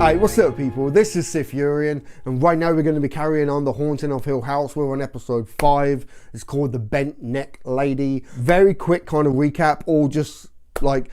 Hey, what's up people? This is SiTHFuRion, and right now we're going to be carrying on The Haunting of Hill House. We're on episode 5. It's called The Bent Neck Lady. Very quick kind of recap, all just like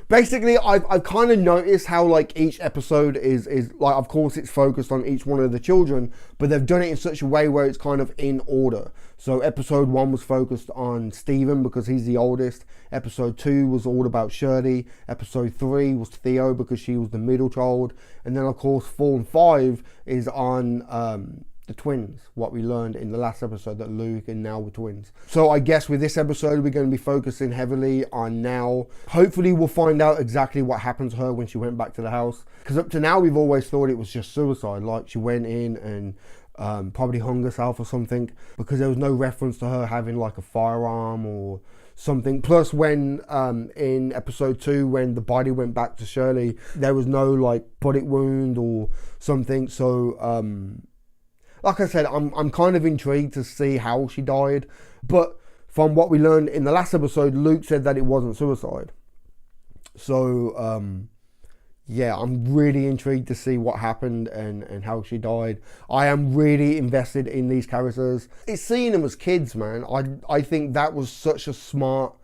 basically I've kind of noticed how like each episode is like, of course it's focused on each one of the children, but they've done it in such a way where it's kind of in order. So episode 1 was focused on Stephen because he's the oldest. Episode 2 was all about Shirley. Episode 3 was Theo because she was the middle child. And then of course 4 and 5 is on the twins, what we learned in the last episode, that Luke and Nell were twins. So I guess with this episode we're going to be focusing heavily on Nell. Hopefully we'll find out exactly what happened to her when she went back to the house, because up to now we've always thought it was just suicide, like she went in and probably hung herself or something, because there was no reference to her having like a firearm or something. Plus when in episode 2 when the body went back to Shirley, there was no like bullet wound or something. So like I said, I'm kind of intrigued to see how she died, but from what we learned in the last episode, Luke said that it wasn't suicide. So yeah, I'm really intrigued to see what happened and how she died. I am really invested in these characters. It's seeing them as kids, man. I think that was such a smart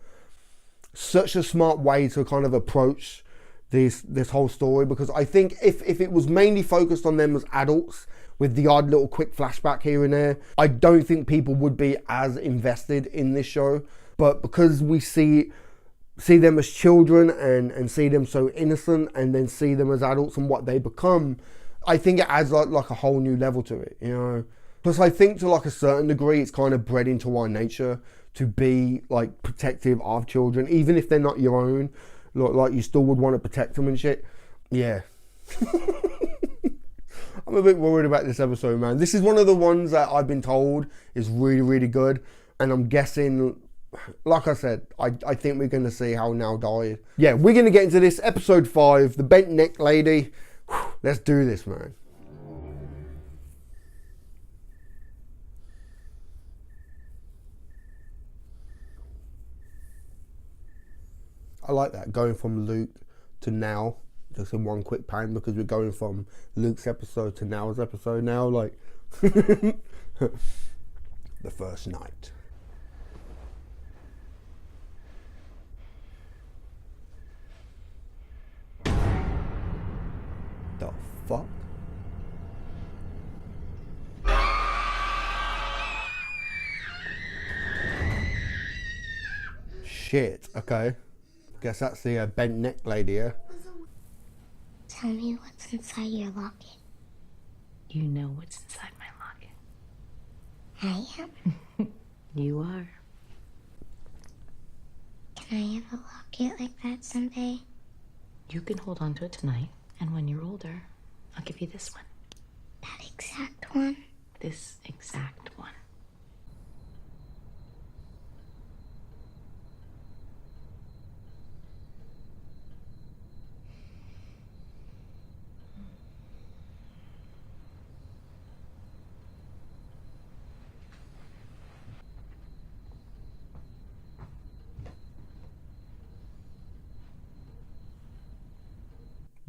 way to kind of approach this whole story, because I think if it was mainly focused on them as adults with the odd little quick flashback here and there, I don't think people would be as invested in this show. But because we see them as children and see them so innocent, and then see them as adults and what they become, I think it adds like a whole new level to it, you know. Plus I think to like a certain degree it's kind of bred into our nature to be like protective of children, even if they're not your own. Like you still would want to protect them and shit. Yeah. I'm a bit worried about this episode, man. This is one of the ones that I've been told is really, really good. And I'm guessing, like I said, I think we're going to see how Nell died. Yeah, we're going to get into this. Episode 5, The Bent Neck Lady. Whew, let's do this, man. I like that, going from Luke to Nell, just in one quick pan, because we're going from Luke's episode to Nell's episode now, like the first night. The fuck? Shit, okay. Guess that's the bent neck lady, yeah? Tell me what's inside your locket. You know what's inside my locket. I am? You are. Can I have a locket like that someday? You can hold on to it tonight, and when you're older, I'll give you this one. That exact one? This exact one.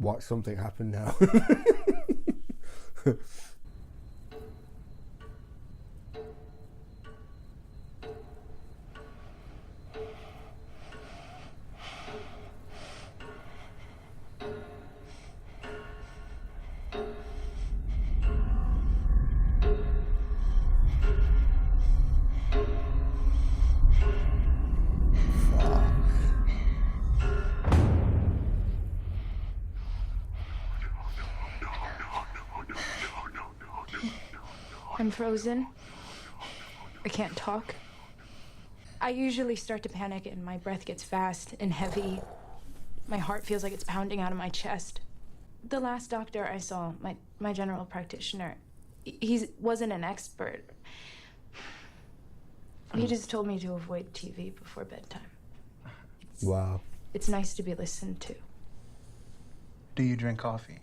What, something happened now? I'm frozen. I can't talk. I usually start to panic and my breath gets fast and heavy. My heart feels like it's pounding out of my chest. The last doctor I saw, my general practitioner, he wasn't an expert. He just told me to avoid TV before bedtime. Wow. It's nice to be listened to. Do you drink coffee?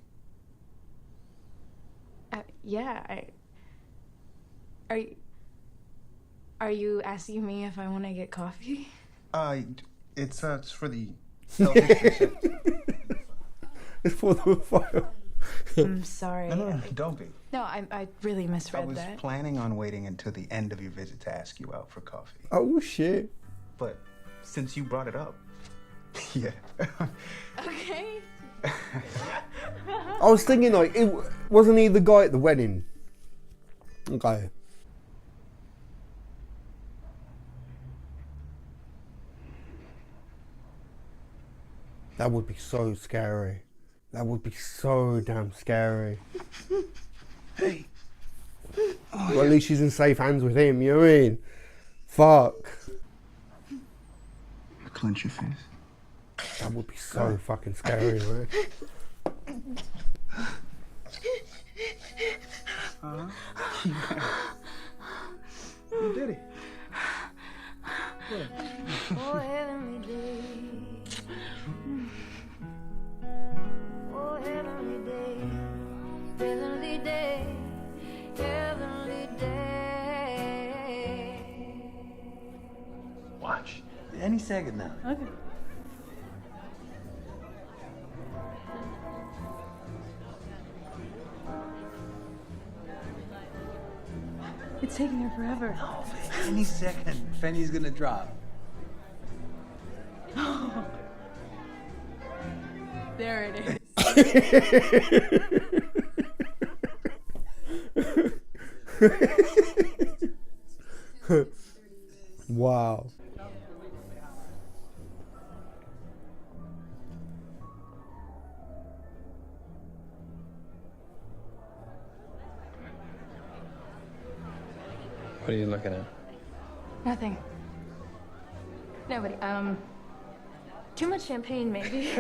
Yeah, Are you asking me if I want to get coffee? It's for the health nutrition. for the file. I'm sorry. No, don't be. No, I really I misread was that. planning on waiting until the end of your visit to ask you out for coffee. Oh shit. But since you brought it up, yeah. Okay. I was thinking like, wasn't he the guy at the wedding? Okay. That would be so scary. That would be so damn scary. Hey. Well, at least she's in safe hands with him, you know what I mean? Fuck. Clench your face. That would be so fucking scary, man. You did it. Oh, heavenly day. Oh, heavenly day. Heavenly day. Heavenly day. Watch. Any second now. Okay. It's taking her forever. Any second, Fenny's gonna drop. There it is. Wow. What are you looking at? Nothing. Nobody. Too much champagne, maybe.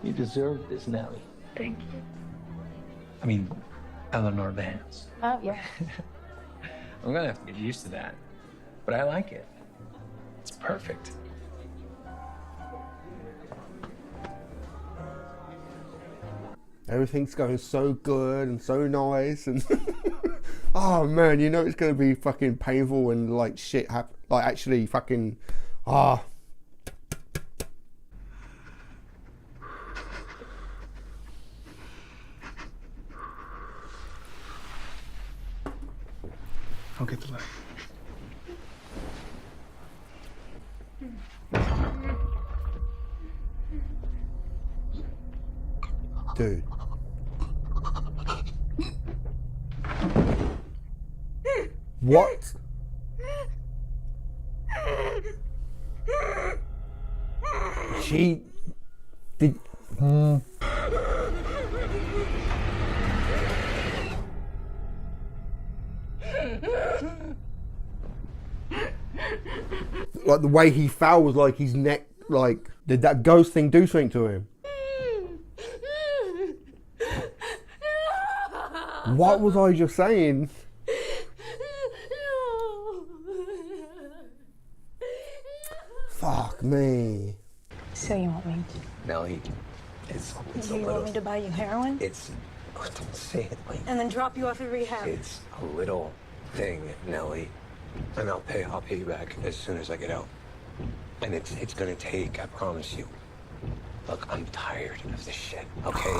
You deserve this, Nellie. Thank you. I mean, Eleanor Vance. Oh, yeah. I'm gonna have to get used to that, but I like it. It's perfect. Everything's going so good and so nice and oh man, you know it's gonna be fucking painful when like shit happen, like actually fucking ah. I'll get the light. Dude. What? She did. Like the way he fell was like his neck. Like, did that ghost thing do something to him? What was I just saying? Fuck me. So you want me? Nellie, it's a Do you little. want me to buy you heroin? It's. Oh, don't say it like. And then drop you off at rehab? It's a little thing, Nellie, and I'll pay you back as soon as I get out. And it's gonna take. I promise you. Look, I'm tired of this shit. Okay,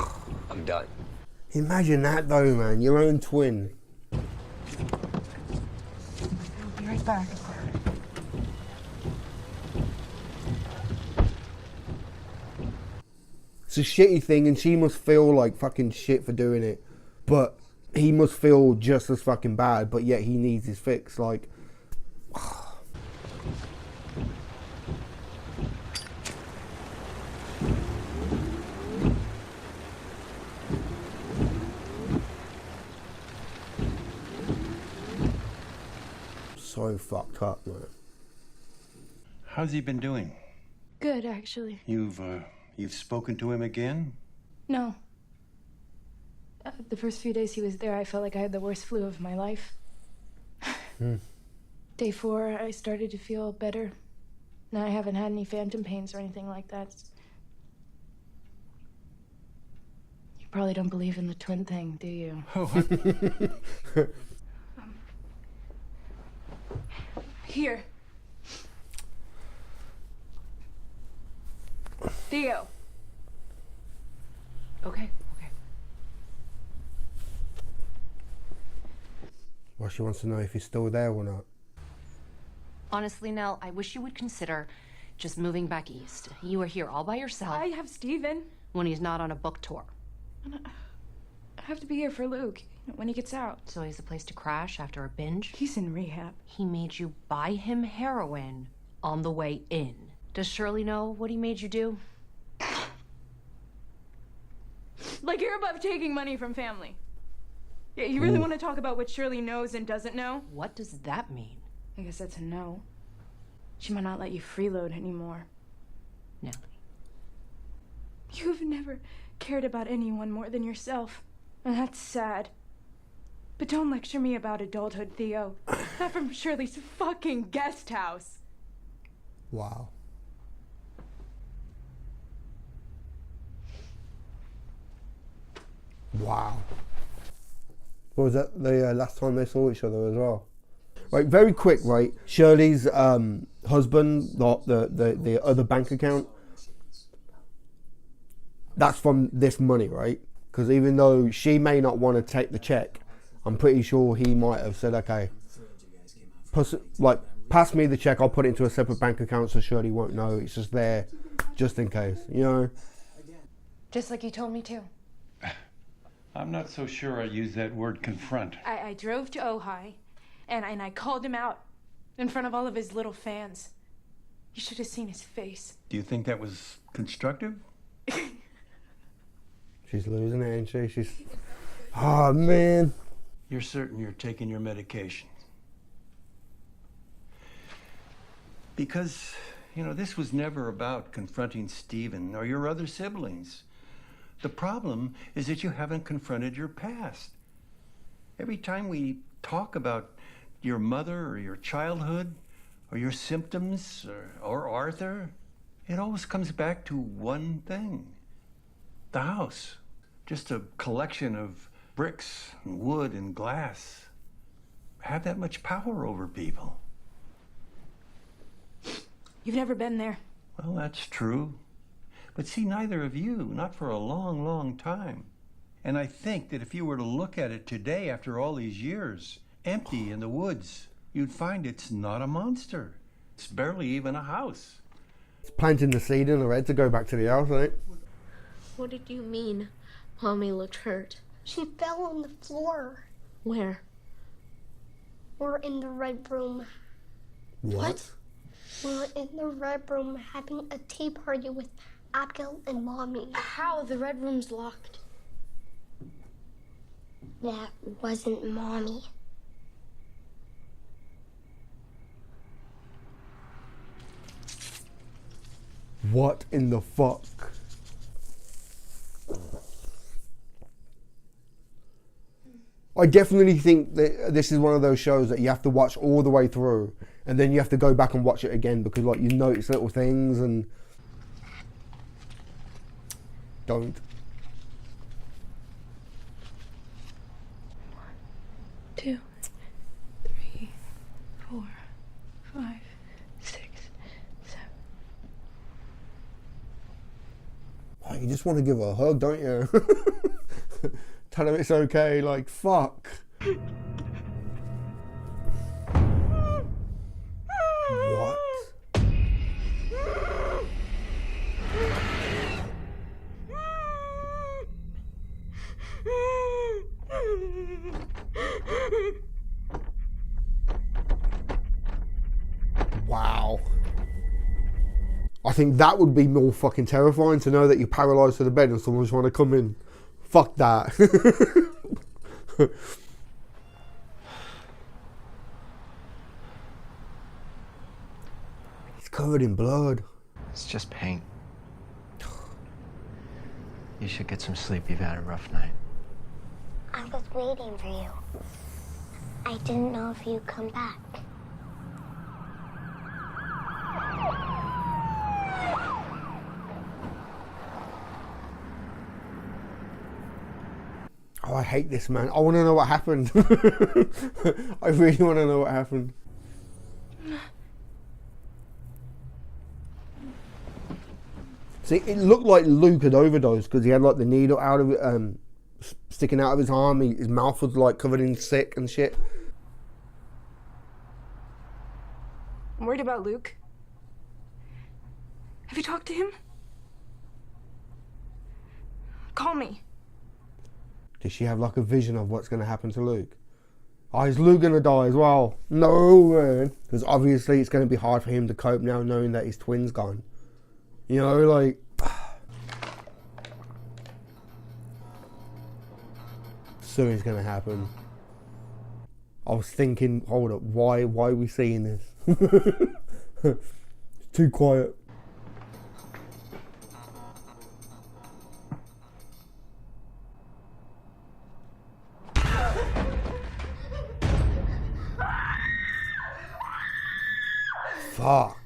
I'm done. Imagine that though, man. Your own twin. I'll be right back. It's a shitty thing, and she must feel like fucking shit for doing it. But he must feel just as fucking bad, but yet he needs his fix. Like, so fucked up, man. How's he been doing? Good, actually. You've spoken to him again? No. The first few days he was there, I felt like I had the worst flu of my life. Day 4, I started to feel better. Now I haven't had any phantom pains or anything like that. You probably don't believe in the twin thing, do you? Here. Theo. Okay. Well, she wants to know if he's still there or not. Honestly, Nell, I wish you would consider just moving back east. You are here all by yourself I have Steven. when he's not on a book tour. I have to be here for Luke when he gets out. So he has a place to crash after a binge? He's in rehab. He made you buy him heroin on the way in. Does Shirley know what he made you do? Like you're above taking money from family. Yeah, you really want to talk about what Shirley knows and doesn't know? What does that mean? I guess that's a no. She might not let you freeload anymore. Nellie. You've never cared about anyone more than yourself, and that's sad. But don't lecture me about adulthood, Theo. Not from Shirley's fucking guest house. Wow. Wow. What was that the last time they saw each other as well? Right, very quick, right? Shirley's husband, the other bank account, that's from this money, right? Because even though she may not want to take the check, I'm pretty sure he might have said, okay, pass me the check, I'll put it into a separate bank account so Shirley won't know. It's just there, just in case, you know? Just like you told me to. I'm not so sure I use that word confront. I drove to Ojai, and I called him out in front of all of his little fans. You should have seen his face. Do you think that was constructive? She's losing it, ain't she? She's, oh man. You're certain you're taking your medication? Because, you know, this was never about confronting Stephen or your other siblings. The problem is that you haven't confronted your past. Every time we talk about your mother or your childhood or your symptoms or Arthur, it always comes back to one thing. The house. Just a collection of bricks and wood and glass. Have that much power over people. You've never been there. Well, that's true. But see, neither of you, not for a long, long time. And I think that if you were to look at it today after all these years, empty in the woods, you'd find it's not a monster. It's barely even a house. It's planting the seed in her head to go back to the house, ain't it? What did you mean? Mommy looked hurt. She fell on the floor. Where? We're in the red room. What? We're in the red room having a tea party with Abdul and Mommy. How? The red room's locked. That wasn't Mommy. What in the fuck? I definitely think that this is one of those shows that you have to watch all the way through, and then you have to go back and watch it again because, like, you notice little things and don't. 1, 2, 3, 4, 5, 6, 7. Oh, you just want to give her a hug, don't you? Tell her it's okay, like, fuck. What? Wow. I think that would be more fucking terrifying, to know that you're paralysed to the bed and someone's trying to come in. Fuck that. It's covered in blood. It's just paint. You should get some sleep. You've had a rough night. I was waiting for you. I didn't know if you'd come back. Oh, I hate this, man. I want to know what happened. I really want to know what happened. See, it looked like Luke had overdosed because he had like the needle out of it, sticking out of his arm. His mouth was like covered in sick and shit. I'm worried about Luke. Have you talked to him? Call me. Did she have like a vision of what's going to happen to Luke? Oh, is Luke going to die as well? No, man. Because obviously it's going to be hard for him to cope now knowing that his twin's gone. You know, like... Something's going to happen. I was thinking, hold up, why are we seeing this? It's too quiet. Fuck.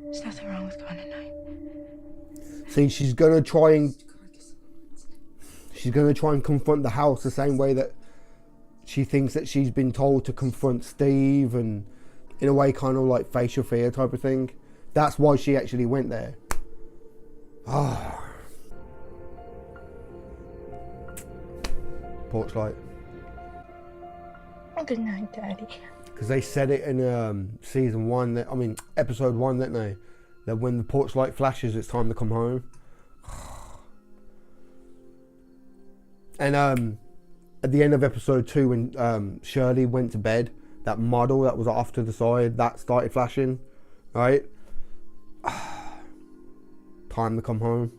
There's nothing wrong with going at night. See, she's gonna try and confront the house the same way that she thinks that she's been told to confront Steve, and in a way kind of like facial fear type of thing. That's why she actually went there. Ah. Porch light. Good night, Daddy. Because they said it in season 1, that, I mean episode 1, didn't they? That when the porch light flashes, it's time to come home. And at the end of episode 2, when Shirley went to bed, that model that was off to the side, that started flashing, right? Time to come home.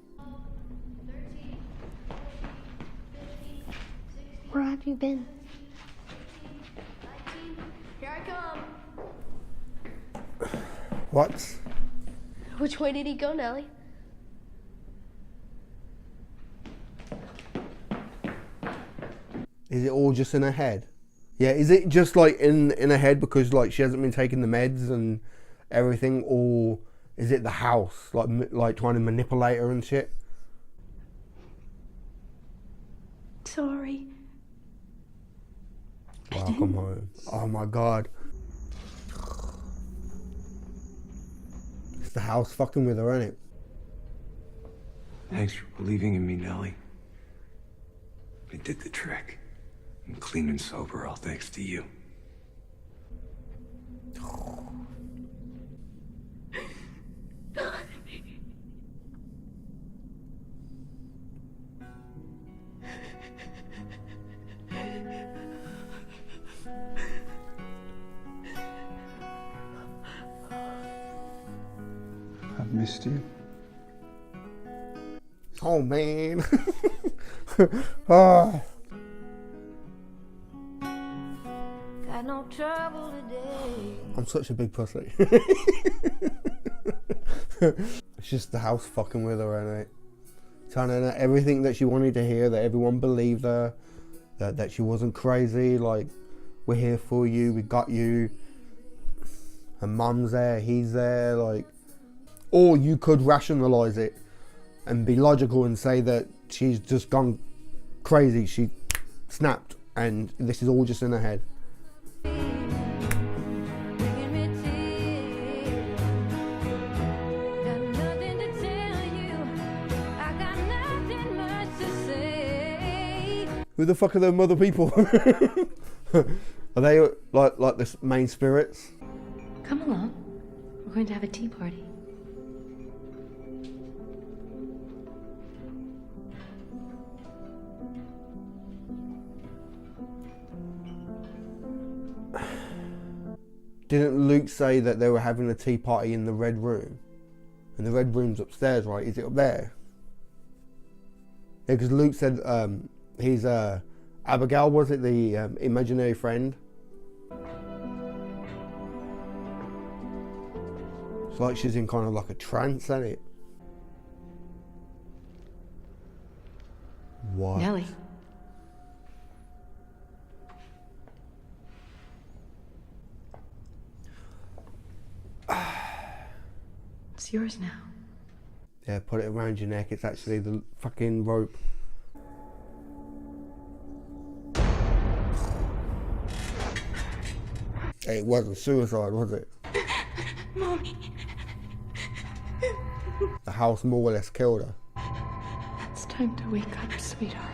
Where have you been? Here I come. What? Which way did he go, Nellie? Is it all just in her head? Yeah, is it just like in her head because like she hasn't been taking the meds and everything, or is it the house like trying to manipulate her and shit? Sorry. Welcome home. Oh my god. It's the house fucking with her, ain't it? Thanks for believing in me, Nellie. It did the trick. I'm clean and sober, all thanks to you. I've missed you. Oh man. Ah. Got no trouble today. I'm such a big pussy. It's just the house fucking with her, ain't it? Telling her everything that she wanted to hear, that everyone believed her, that she wasn't crazy, like, we're here for you, we got you. Her mum's there, he's there, like. Or you could rationalise it and be logical and say that she's just gone crazy, she snapped, and this is all just in her head. Who the fuck are them other people? Are they like the main spirits? Come along. We're going to have a tea party. Didn't Luke say that they were having a tea party in the red room? And the red room's upstairs, right? Is it up there? Yeah, because Luke said he's Abigail, was it, the imaginary friend? It's like she's in kind of like a trance, ain't it? What? Nellie. It's yours now. Yeah, put it around your neck. It's actually the fucking rope. Hey, it wasn't suicide, was it? Mommy. The house more or less killed her. It's time to wake up, sweetheart.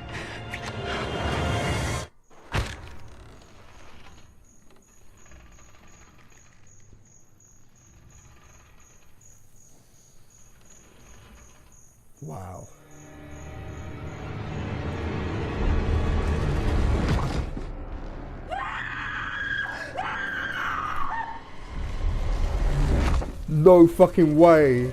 Wow. No fucking way.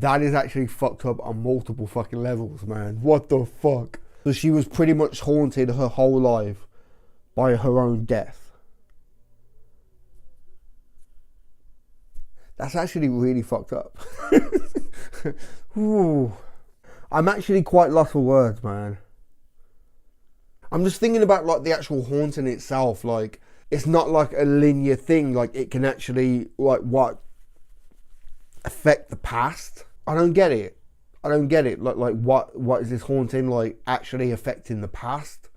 That is actually fucked up on multiple fucking levels, man. What the fuck? So she was pretty much haunted her whole life by her own death. That's actually really fucked up. Ooh. I'm actually quite lost for words, man. I'm just thinking about like the actual haunting itself. Like, it's not like a linear thing. Like, it can actually, like, what, affect the past? I don't get it. I don't get it. Like what is this haunting like actually affecting the past?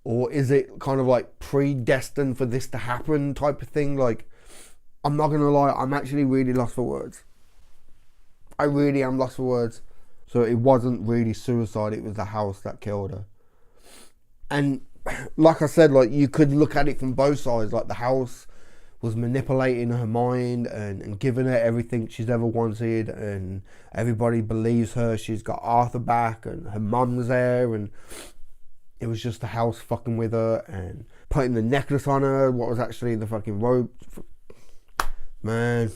Or is it kind of like predestined for this to happen type of thing? Like, I'm not gonna lie, I'm actually really lost for words. I really am lost for words. So it wasn't really suicide, it was the house that killed her. And like I said, like, you could look at it from both sides. Like, the house was manipulating her mind and giving her everything she's ever wanted, and everybody believes her. She's got Arthur back and her mum's there, and it was just the house fucking with her and putting the necklace on her, what was actually the fucking robe. Man.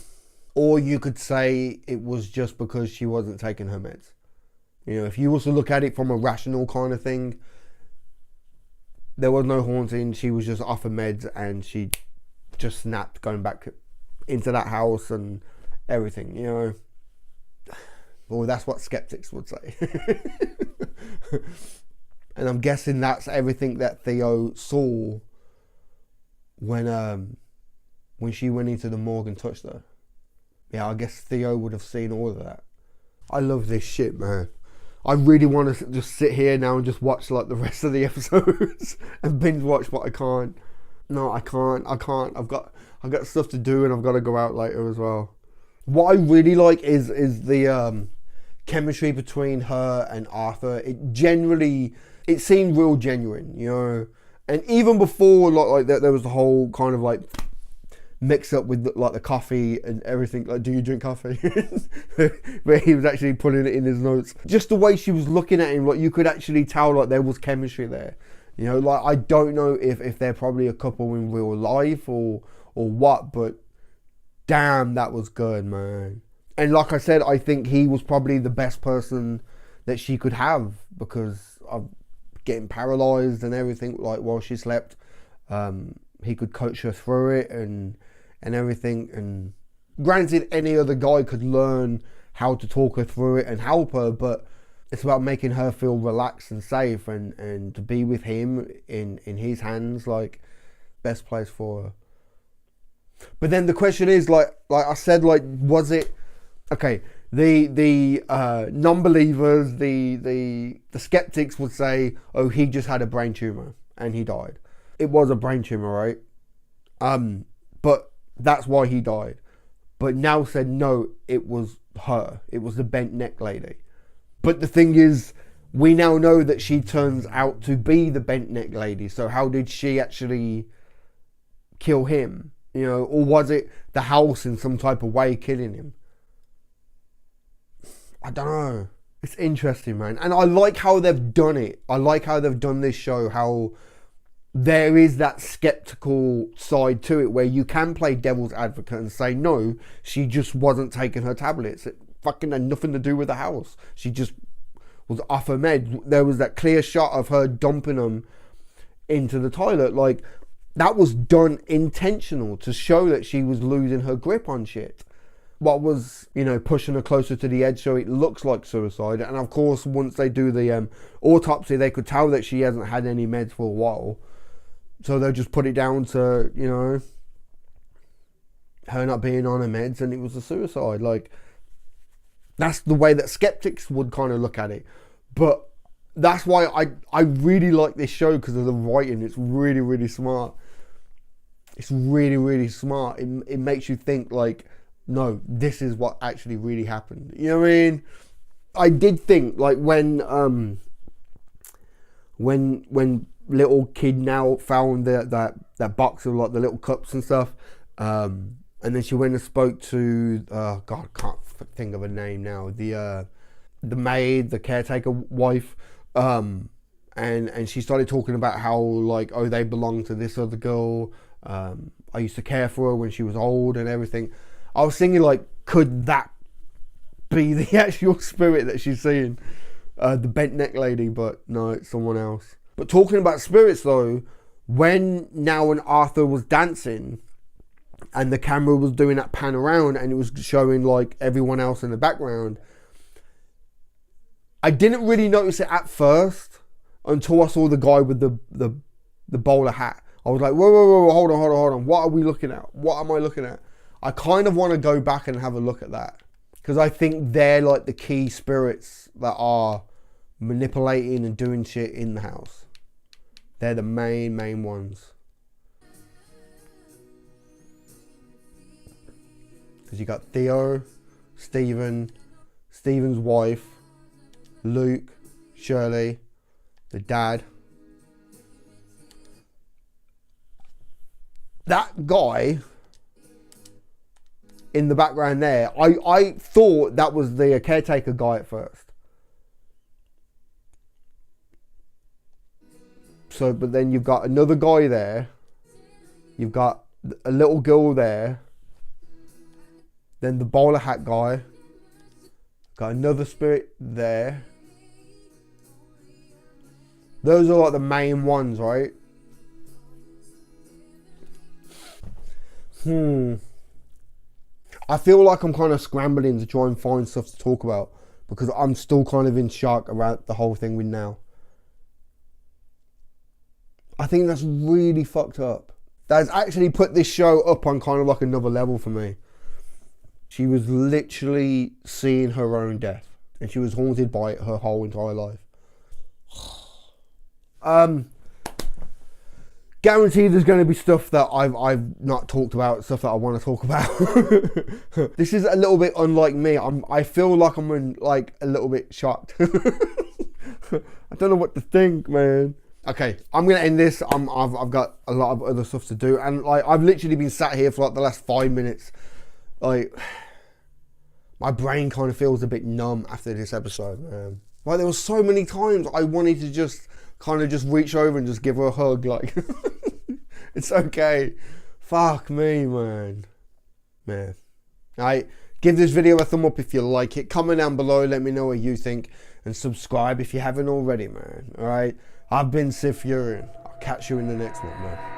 Or you could say it was just because she wasn't taking her meds. You know, if you was to look at it from a rational kind of thing, there was no haunting. She was just off her meds and she just snapped going back into that house and everything, you know. Well, that's what skeptics would say. And I'm guessing that's everything that Theo saw when she went into the morgue and touched her. Yeah, I guess Theo would have seen all of that. I love this shit, man. I really want to just sit here now and just watch like the rest of the episodes and binge watch, but I can't. No, I can't. I've got stuff to do and I've got to go out later as well. What I really like is the chemistry between her and Arthur. It seemed real genuine, you know. And even before like that, there was the whole kind of like mix up with like the coffee and everything. Like, do you drink coffee? Where he was actually putting it in his notes. Just the way she was looking at him, like, you could actually tell like there was chemistry there. You know, like, I don't know if they're probably a couple in real life or what, but damn, that was good, man. And like I said, I think he was probably the best person that she could have because of getting paralyzed and everything, like, while she slept. He could coach her through it and everything. And granted, any other guy could learn how to talk her through it and help her, but it's about making her feel relaxed and safe and to be with him in his hands, like, best place for her. But then the question is, like I said, like, was it okay? The non-believers, the skeptics would say, oh, he just had a brain tumor and he died. It was a brain tumor, right? But that's why he died. But Nell said no, it was her. It was the bent neck lady. But the thing is, we now know that she turns out to be the bent neck lady. So how did she actually kill him? You know, or was it the house in some type of way killing him? I don't know. It's interesting, man. And I like how they've done it. I like how they've done this show, how there is that skeptical side to it where you can play devil's advocate and say, no, she just wasn't taking her tablets. It fucking had nothing to do with the house. She just was off her med. There was that clear shot of her dumping them into the toilet. Like, that was done intentional to show that she was losing her grip on shit. What was, you know, pushing her closer to the edge so it looks like suicide. And of course, once they do the autopsy, they could tell that she hasn't had any meds for a while. So they'll just put it down to, you know, her not being on her meds, and it was a suicide. Like, that's the way that skeptics would kind of look at it. But that's why I really like this show, because of the writing. It's really, really smart. It's really, really smart. It makes you think, like, no, this is what actually really happened. You know what I mean? I did think, like, when little kid Nell found that box of, like, the little cups and stuff, and then she went and spoke to God, I can't think of her name now, the maid, the caretaker wife, and she started talking about how, like, oh, they belong to this other girl, I used to care for her when she was old and everything. I was thinking, like, could that be the actual spirit that she's seeing, the bent neck lady? But no, it's someone else. But talking about spirits though, when Nell and Arthur was dancing and the camera was doing that pan around and it was showing, like, everyone else in the background, I didn't really notice it at first until I saw the guy with the bowler hat. I was like, whoa, hold on. What are we looking at? What am I looking at? I kind of want to go back and have a look at that, because I think they're, like, the key spirits that are manipulating and doing shit in the house. They're the main ones. Because you got Theo, Stephen's wife, Luke, Shirley, the dad. That guy in the background there, I thought that was the caretaker guy at first. So, but then you've got another guy there. You've got a little girl there. Then the bowler hat guy. Got another spirit there. Those are, like, the main ones, right? I feel like I'm kind of scrambling to try and find stuff to talk about, because I'm still kind of in shock about the whole thing with Nell. I think that's really fucked up. That's actually put this show up on kind of like another level for me. She was literally seeing her own death, and she was haunted by it her whole entire life. Guaranteed there's going to be stuff that I've not talked about, stuff that I want to talk about. This is a little bit unlike me. I feel like I'm a little bit shocked. I don't know what to think, man. Okay, I'm going to end this. I've got a lot of other stuff to do, and, like, I've literally been sat here for, like, the last 5 minutes. Like, my brain kind of feels a bit numb after this episode, man. Like, there were so many times I wanted to just kind of just reach over and just give her a hug, like, it's okay. Fuck me, man. Alright, give this video a thumb up if you like it. Comment down below, let me know what you think, and subscribe if you haven't already, man. Alright, I've been SiTHFuRion. I'll catch you in the next one, man.